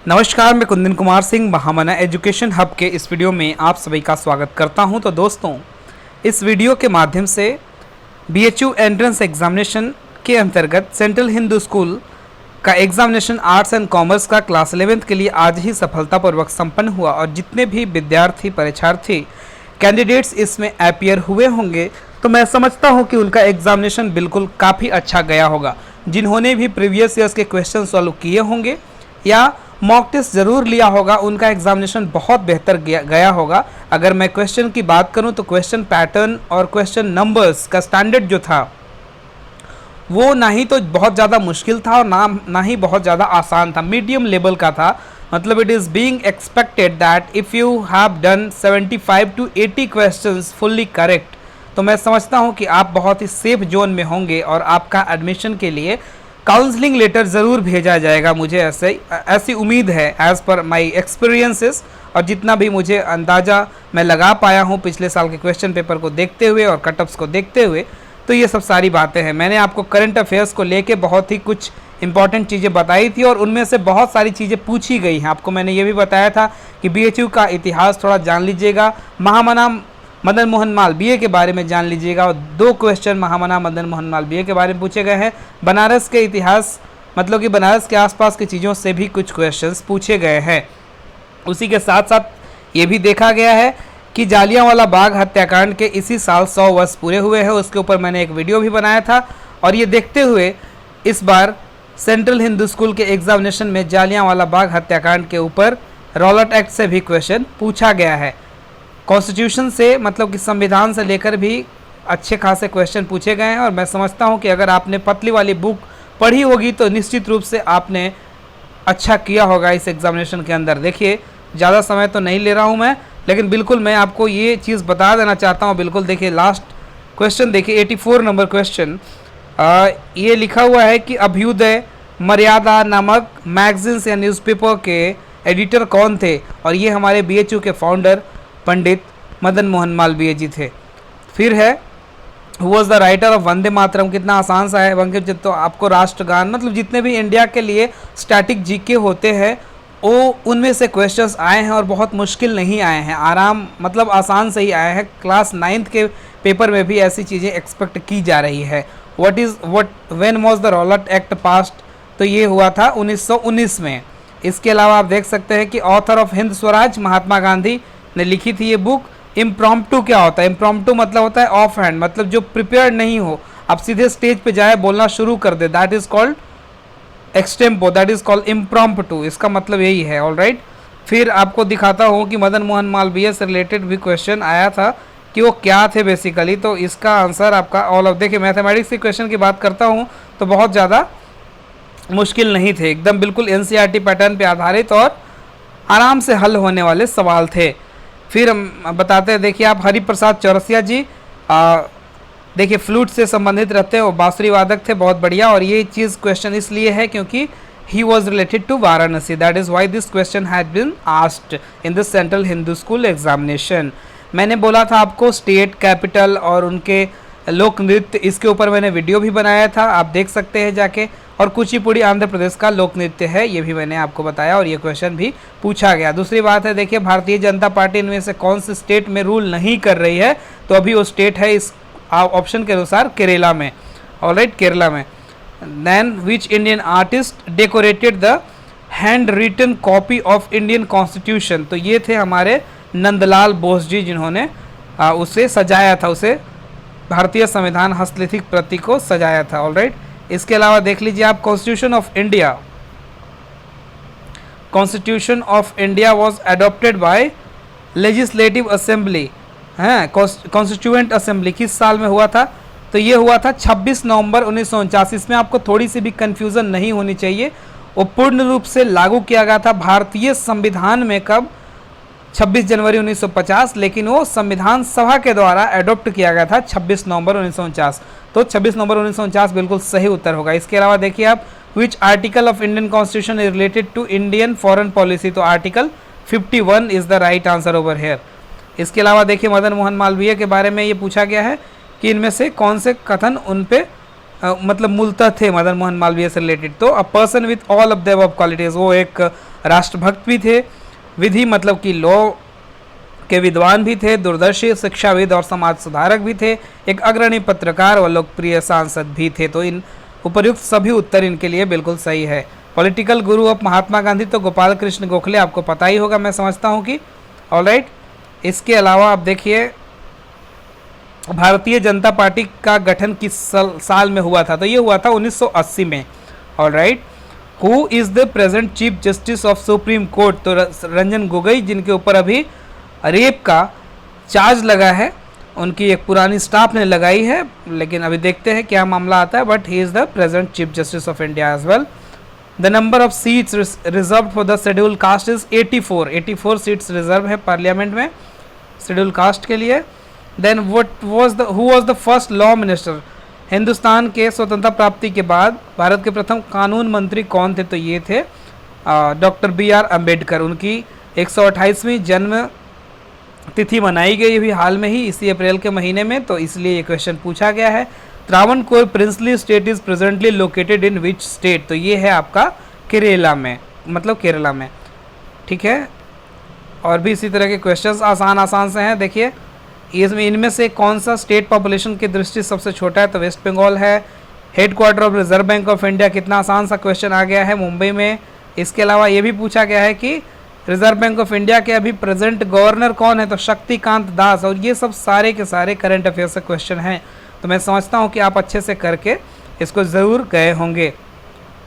नमस्कार, मैं कुंदन कुमार सिंह महामना education hub के इस वीडियो में आप सभी का स्वागत करता हूं। तो दोस्तों, इस वीडियो के माध्यम से BHU एंट्रेंस एग्जामिनेशन के अंतर्गत सेंट्रल हिंदू स्कूल का एग्जामिनेशन आर्ट्स एंड कॉमर्स का क्लास 11th के लिए आज ही सफलतापूर्वक संपन्न हुआ और जितने भी विद्यार्थी परीक्षार्थी कैंडिडेट्स इसमें अपीयर हुए होंगे तो मैं समझता हूं कि उनका एग्जामिनेशन बिल्कुल काफ़ी अच्छा गया होगा। जिन्होंने भी प्रीवियस ईयर्स के क्वेश्चन सॉल्व किए होंगे या मॉक टेस्ट ज़रूर लिया होगा, उनका एग्जामिनेशन बहुत बेहतर गया होगा। अगर मैं क्वेश्चन की बात करूं तो क्वेश्चन पैटर्न और क्वेश्चन नंबर्स का स्टैंडर्ड जो था वो ना ही तो बहुत ज़्यादा मुश्किल था और ना ही बहुत ज़्यादा आसान था, मीडियम लेवल का था। मतलब it is being expected that if you have done 75 to 80 questions fully correct तो मैं समझता हूं कि आप बहुत ही सेफ जोन में होंगे और आपका एडमिशन के लिए काउंसलिंग लेटर ज़रूर भेजा जाएगा। मुझे ऐसी उम्मीद है एज़ पर माई एक्सपीरियंसेस और जितना भी मुझे अंदाज़ा मैं लगा पाया हूँ पिछले साल के क्वेश्चन पेपर को देखते हुए और कटअप्स को देखते हुए। तो ये सब सारी बातें हैं। मैंने आपको करंट अफेयर्स को लेके बहुत ही कुछ इंपॉर्टेंट चीज़ें बताई थी और उनमें से बहुत सारी चीज़ें पूछी गई हैं। आपको मैंने ये भी बताया था कि BHU का इतिहास थोड़ा जान लीजिएगा, महामना मदन मोहन मालवीय के बारे में जान लीजिएगा और 2 क्वेश्चन महामना मदन मोहन मालवीय के बारे में पूछे गए हैं। बनारस के इतिहास मतलब कि बनारस के आसपास की चीज़ों से भी कुछ क्वेश्चंस पूछे गए हैं। उसी के साथ साथ ये भी देखा गया है कि जालियांवाला बाग हत्याकांड के इसी साल 100 वर्ष पूरे हुए हैं। उसके ऊपर मैंने एक वीडियो भी बनाया था और ये देखते हुए इस बार सेंट्रल हिंदू स्कूल के एग्जामिनेशन में जालियांवाला बाग हत्याकांड के ऊपर रॉलेट एक्ट से भी क्वेश्चन पूछा गया है। कॉन्स्टिट्यूशन से मतलब कि संविधान से लेकर भी अच्छे खासे क्वेश्चन पूछे गए हैं और मैं समझता हूं कि अगर आपने पतली वाली बुक पढ़ी होगी तो निश्चित रूप से आपने अच्छा किया होगा इस एग्जामिनेशन के अंदर। देखिए, ज़्यादा समय तो नहीं ले रहा हूं मैं, लेकिन बिल्कुल मैं आपको ये चीज़ बता देना चाहता हूं। बिल्कुल देखिए, लास्ट क्वेश्चन देखिए, 84 नंबर क्वेश्चन। ये लिखा हुआ है कि अभ्युदय मर्यादा नामक मैगजीन्स या न्यूज़पेपर के एडिटर कौन थे, और ये हमारे BHU के फाउंडर पंडित मदन मोहन मालवीय जी थे। फिर है who was the writer of Vande Mataram. कितना आसान सा है। बंकिम तो आपको राष्ट्रगान मतलब जितने भी इंडिया के लिए स्टैटिक जीके होते हैं वो उनमें से क्वेश्चंस आए हैं और बहुत मुश्किल नहीं आए हैं, आराम मतलब आसान से ही आए हैं। क्लास 9th के पेपर में भी ऐसी चीज़ें एक्सपेक्ट की जा रही है। When was the Rowlatt act passed, तो ये हुआ था 1919 में। इसके अलावा आप देख सकते हैं कि ऑथर ऑफ हिंद स्वराज महात्मा गांधी ने लिखी थी ये बुक। इम्प्रॉम्प्टू क्या होता है? इम्प्रॉम्प्टू मतलब होता है ऑफ हैंड, मतलब जो प्रिपेयर्ड नहीं हो, आप सीधे स्टेज पे जाए बोलना शुरू कर दे, that is called extempore, that is called impromptu. इसका मतलब यही है। ऑलराइट, फिर आपको दिखाता हूँ कि मदन मोहन मालवीय से रिलेटेड भी क्वेश्चन आया था कि वो क्या थे बेसिकली। तो इसका आंसर आपका ऑल ऑफ, देखिए मैथमेटिक्स के क्वेश्चन की बात करता हूँ तो बहुत ज़्यादा मुश्किल नहीं थे, एकदम बिल्कुल NCERT पैटर्न पे आधारित और आराम से हल होने वाले सवाल थे। फिर हम बताते हैं, देखिए आप हरिप्रसाद चौरसिया जी देखिए फ्लूट से संबंधित रहते हैं, वो बांसुरी वादक थे, बहुत बढ़िया। और ये चीज़ क्वेश्चन इसलिए है क्योंकि he was related to Varanasi, that is why this question had been asked in the central Hindu school examination. मैंने बोला था आपको स्टेट कैपिटल और उनके लोक नृत्य, इसके ऊपर मैंने वीडियो भी बनाया था, आप देख सकते हैं जाके। और कुचिपुड़ी आंध्र प्रदेश का लोक नृत्य है, ये भी मैंने आपको बताया और ये क्वेश्चन भी पूछा गया। दूसरी बात है, देखिए भारतीय जनता पार्टी इनमें से कौन से स्टेट में रूल नहीं कर रही है, तो अभी वो स्टेट है इस ऑप्शन के अनुसार केरला में। ऑलराइट, केरला में। Then which Indian artist decorated the hand written copy of Indian constitution, तो ये थे हमारे नंदलाल बोस जी जिन्होंने उसे सजाया था, उसे भारतीय संविधान हस्तलिखित प्रति को सजाया था। ऑलराइट, इसके अलावा देख लीजिए आप constitution of India. Constitution of India was adopted by legislative assembly, हैं कॉन्स्टिट्यूएंट असेंबली, किस साल में हुआ था? तो ये हुआ था 26 नवंबर 1949। इसमें आपको थोड़ी सी भी कंफ्यूजन नहीं होनी चाहिए। वो पूर्ण रूप से लागू किया गया था भारतीय संविधान में कब? 26 जनवरी 1950, लेकिन वो संविधान सभा के द्वारा अडॉप्ट किया गया था 26 नवंबर 1949। तो 26 नवंबर 1949 बिल्कुल सही उत्तर होगा। इसके अलावा देखिए आप which article of Indian constitution is related to Indian foreign policy, तो article 51 is the right answer over here. इसके अलावा देखिए मदन मोहन मालवीय के बारे में ये पूछा गया है कि इनमें से कौन से कथन उन पे मतलब मूलतः थे मदन मोहन मालवीय से रिलेटेड। तो a person with all of the above qualities, वो एक राष्ट्रभक्त भी थे, विधि मतलब कि लॉ के विद्वान भी थे, दूरदर्शी, शिक्षाविद और समाज सुधारक भी थे, एक अग्रणी पत्रकार और लोकप्रिय सांसद भी थे। तो इन उपर्युक्त सभी उत्तर इनके लिए बिल्कुल सही है। Political Guru of Mahatma Gandhi तो गोपाल कृष्ण गोखले आपको पता ही होगा, मैं समझता हूँ कि। ऑलराइट, इसके अलावा आप देखिए भारतीय जनता पार्टी का गठन किस साल में हुआ था, तो ये हुआ था 1980 में। Alright, who is the present chief justice of supreme court, तो रंजन गोगोई, जिनके ऊपर अभी रेप का चार्ज लगा है, उनकी एक पुरानी स्टाफ ने लगाई है, लेकिन अभी देखते हैं क्या मामला आता है, but he is the present chief justice of India as well. The number of seats reserve for the schedule caste is 84 seats reserve है पार्लियामेंट में शेड्यूल कास्ट के लिए। Then who was the first law minister, Hindustan के स्वतंत्रता प्राप्ति के बाद भारत के प्रथम कानून मंत्री कौन थे, तो ये थे डॉक्टर BR अम्बेडकर। उनकी 128वीं जन्म तिथि मनाई गई अभी हाल में ही इसी अप्रैल के महीने में, तो इसलिए ये क्वेश्चन पूछा गया है। Travancore princely state is presently located in which state, तो ये है आपका केरला में, मतलब केरला में। ठीक है, और भी इसी तरह के क्वेश्चंस आसान से हैं। देखिए इसमें इनमें से कौन सा स्टेट पॉपुलेशन की दृष्टि सबसे छोटा है, तो वेस्ट बंगाल है। Head quarter of reserve bank of India, कितना आसान सा क्वेश्चन आ गया है, मुंबई में। इसके अलावा ये भी पूछा गया है कि रिजर्व बैंक ऑफ इंडिया के अभी प्रेजेंट गवर्नर कौन है, तो शक्तिकांत दास। और ये सब सारे के सारे करंट अफेयर्स से क्वेश्चन हैं, तो मैं समझता हूँ कि आप अच्छे से करके इसको ज़रूर गए होंगे,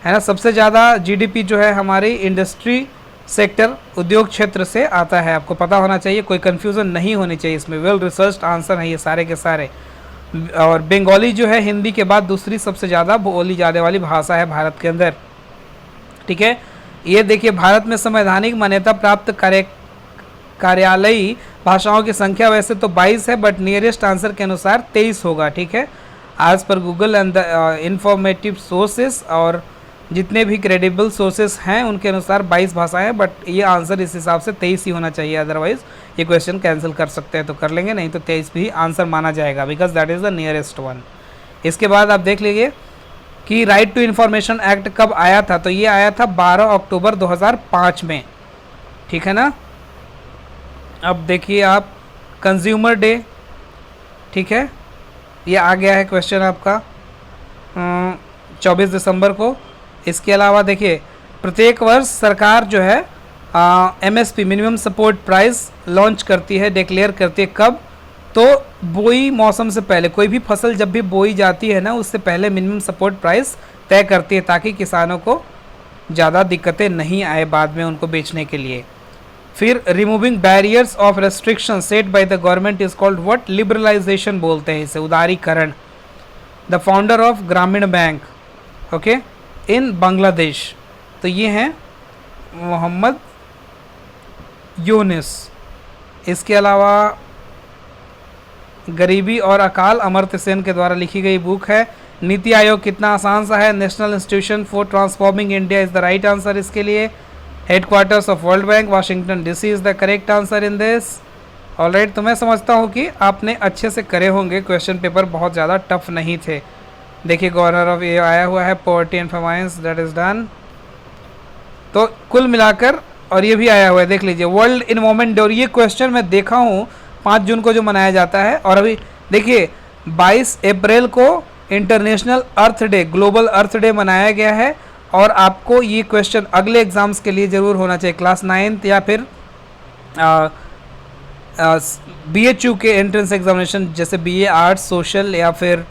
है ना। सबसे ज़्यादा GDP जो है हमारी इंडस्ट्री सेक्टर, उद्योग क्षेत्र से आता है, आपको पता होना चाहिए, कोई कन्फ्यूज़न नहीं होनी चाहिए इसमें। वेल रिसर्च्ड आंसर है ये सारे के सारे। और बंगाली जो है हिंदी के बाद दूसरी सबसे ज़्यादा बोली जाने वाली भाषा है भारत के अंदर। ठीक है, ये देखिए भारत में संवैधानिक मान्यता प्राप्त कार्यालयी भाषाओं की संख्या वैसे तो 22 है, बट नियरेस्ट आंसर के अनुसार 23 होगा। ठीक है, आज पर Google and the informative sources और जितने भी क्रेडिबल सोर्सेस हैं उनके अनुसार 22 भाषाएं हैं, बट ये आंसर इस हिसाब से 23 ही होना चाहिए, अदरवाइज ये क्वेश्चन कैंसिल कर सकते हैं तो कर लेंगे, नहीं तो 23 भी आंसर माना जाएगा, because that is the nearest one. इसके बाद आप देख लीजिए कि राइट टू इन्फॉर्मेशन एक्ट कब आया था, तो ये आया था 12 अक्टूबर 2005 में। ठीक है ना। अब देखिए आप कंज्यूमर डे, ठीक है, ये आ गया है क्वेश्चन आपका 24 दिसंबर को। इसके अलावा देखिए प्रत्येक वर्ष सरकार जो है MSP minimum support price launch करती है, डिक्लेयर करती है, कब, तो बोई मौसम से पहले। कोई भी फसल जब भी बोई जाती है ना, उससे पहले मिनिमम सपोर्ट प्राइस तय करती है, ताकि किसानों को ज़्यादा दिक्कतें नहीं आए बाद में उनको बेचने के लिए। फिर removing barriers of restriction set by the government is called what, liberalisation बोलते हैं इसे, उदारीकरण। The founder of Grameen bank, okay, in Bangladesh, तो ये हैं मोहम्मद यूनिस। इसके अलावा गरीबी और अकाल अमर्त्य सेन के द्वारा लिखी गई बुक है। नीति आयोग कितना आसान सा है, national institution for transforming India is the right answer इसके लिए। Headquarters of world bank Washington DC is the correct answer in this. Alright, तो मैं समझता हूँ कि आपने अच्छे से करे होंगे, क्वेश्चन पेपर बहुत ज़्यादा टफ नहीं थे। देखिए गवर्नर ऑफ ये आया हुआ है, poverty and famines, that is done. तो कुल मिलाकर, और ये भी आया हुआ है, देख लीजिए, वर्ल्ड इन्वायरमेंट डे, और ये क्वेश्चन मैं देखा हूँ 5 जून को जो मनाया जाता है, और अभी देखिए 22 अप्रैल को इंटरनेशनल अर्थ डे, ग्लोबल अर्थ डे मनाया गया है। और आपको ये क्वेश्चन अगले एग्ज़ाम्स के लिए ज़रूर होना चाहिए, क्लास 9th या फिर BHU के एंट्रेंस एग्जामिनेशन, जैसे BA आर्ट्स, सोशल या फिर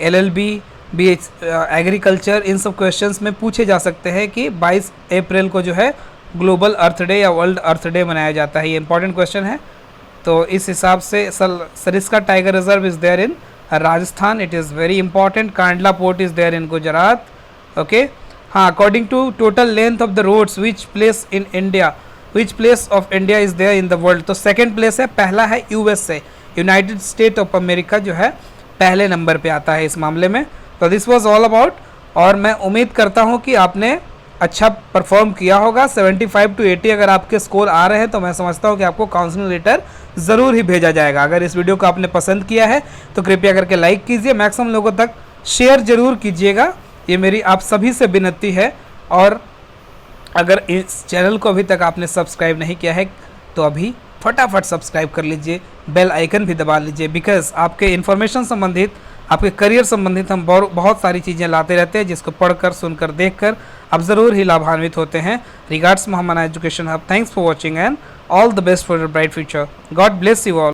LLB, BH एग्रीकल्चर, इन सब क्वेश्चंस में पूछे जा सकते हैं कि 22 अप्रैल को जो है ग्लोबल अर्थ डे या वर्ल्ड अर्थ डे मनाया जाता है। ये इंपॉर्टेंट क्वेश्चन है। तो इस हिसाब से Sariska tiger reserve is there in Rajasthan, it is very important. Kandla port is there in Gujarat, okay. हाँ, according to total length of the roads which place in India, which place of India is there in the world, तो second place है, पहला है USA, united state of America जो है पहले number पे आता है इस मामले में। तो दिस वाज ऑल अबाउट, और मैं उम्मीद करता हूँ कि आपने अच्छा परफॉर्म किया होगा। 75 to 80 अगर आपके स्कोर आ रहे हैं तो मैं समझता हूँ कि आपको काउंसलिंग लेटर ज़रूर ही भेजा जाएगा। अगर इस वीडियो को आपने पसंद किया है तो कृपया करके लाइक कीजिए, मैक्सिमम लोगों तक शेयर ज़रूर कीजिएगा, ये मेरी आप सभी से विनती है। और अगर इस चैनल को अभी तक आपने सब्सक्राइब नहीं किया है तो अभी फटाफट सब्सक्राइब कर लीजिए, बेल आइकन भी दबा लीजिए, बिकॉज आपके इन्फॉर्मेशन संबंधित, आपके करियर संबंधित हम बहुत सारी चीज़ें लाते रहते हैं, जिसको पढ़कर, सुनकर, देखकर आप ज़रूर ही लाभान्वित होते हैं। Regards Mahamana education hub, thanks for watching and all the best for your bright future. God bless you all.